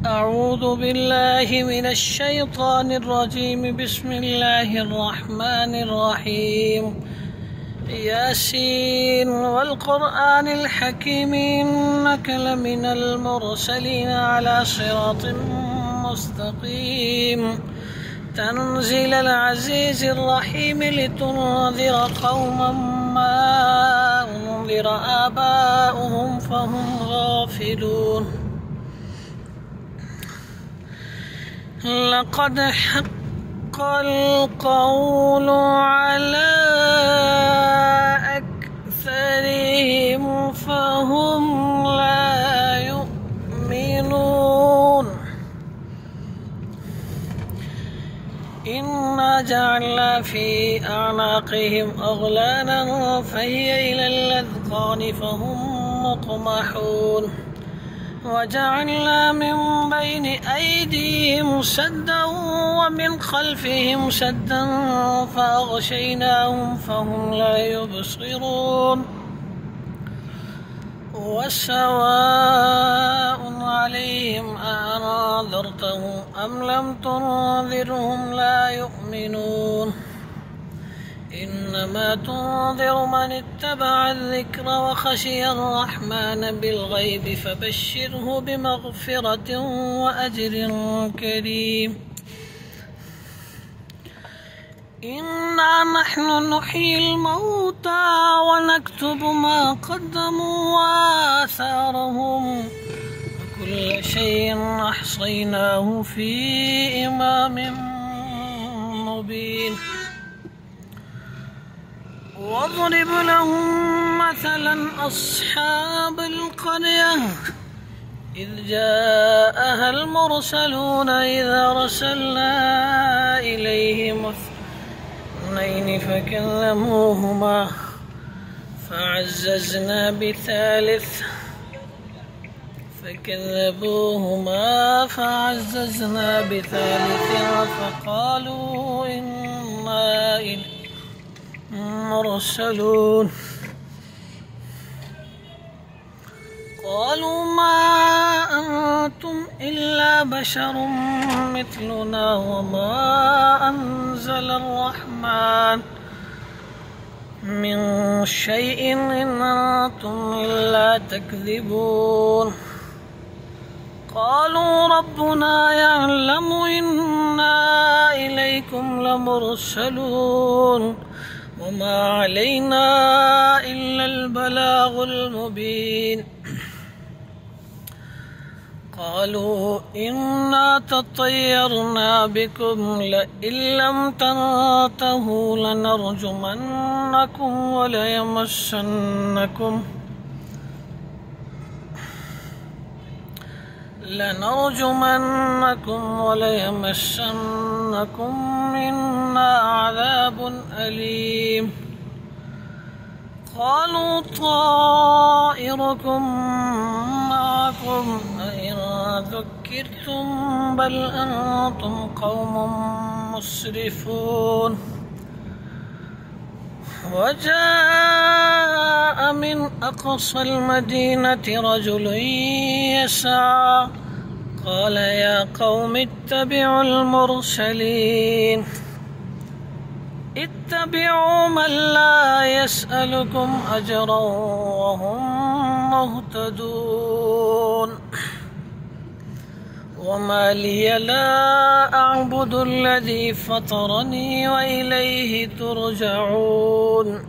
أعوذ بالله من الشيطان الرجيم. بسم الله الرحمن الرحيم. ياسين والقرآن الحكيم إنك لمن المرسلين على صراط مستقيم تنزيل العزيز الرحيم لتنذر قوما ما أنذر آباؤهم فهم غافلون. لقد حق القول على أكثرهم فهم لا يؤمنون. إنا جعلنا في أعناقهم أغلالا فهي إلى الأذقان فهم مقمحون. وجعلنا من بين أيديهم سدا ومن خلفهم سدا فأغشيناهم فهم لا يبصرون. وسواء عليهم أأنذرتهم أم لم تنذرهم لا يؤمنون. إنما تنذر من اتبع الذكر وخشي الرحمن بالغيب فبشره بمغفرة وأجر كريم. إنا نحن نحيي الموتى ونكتب ما قدموا وآثارهم وكل شيء أحصيناه في إمام مبين. واضرب لهم مثلا أصحاب القرية إذ جاءها المرسلون إذا رسلنا إليهم اثنين فكذبوهما فعززنا بثالث فقالوا إنا مرسلون. قالوا ما أنتم إلا بشر مثلنا وما أنزل الرحمن من شيء إن أنتم إلا تكذبون. قالوا ربنا يعلم إنا إليكم لمرسلون وما علينا إلا البلاغ المبين. قالوا إنا تطيرنا بكم لئن لم تنتهوا لنرجمنكم وليمسنكم منا عذاب أليم. قالوا طائركم معكم أئن ذكرتم بل أنتم قوم مسرفون. وجاء من أقصى المدينة رجل يسعى قال يا قوم اتبعوا المرسلين اتبعوا من لا يسألكم أجرا وهم مهتدون. وما لي لا أعبد الذي فطرني وإليه ترجعون.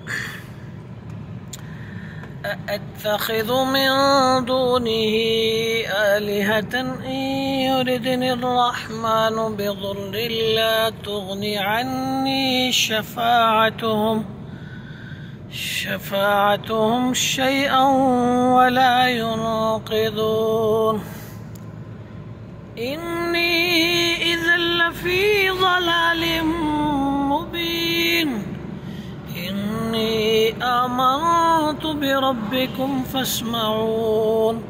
أأتخذ من دونه آلهة إن يردني الرحمن بضر لا تغني عني شفاعتهم شيئا ولا ينقذون. إني إذا لفي ضلال مبين. إني آمنت بربكم فاسمعون.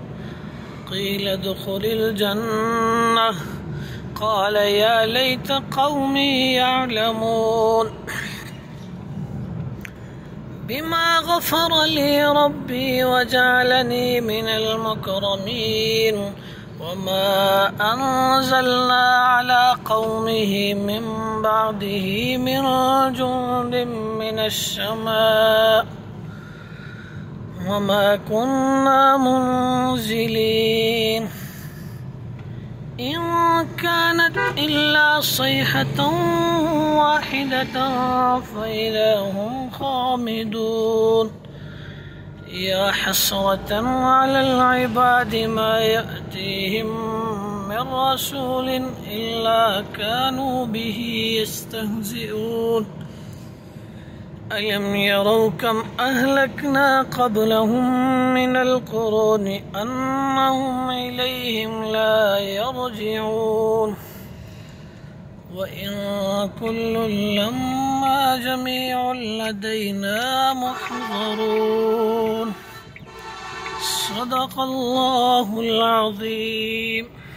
قيل ادخل الجنة قال يا ليت قومي يعلمون. بما غفر لي ربي وجعلني من المكرمين وما أنزلنا على قومه من بعده من جند من السماء وما كنا منزلين إن كانت إلا صيحة واحدة فإذا هم خامدون يا حسرة على العباد ما يأتيهم من رسول إلا كانوا به يستهزئون ألم يروا كم أهلكنا قبلهم من القرون أنهم إليهم لا يرجعون وإن كل لما جميع لدينا محضرون صدق الله العظيم.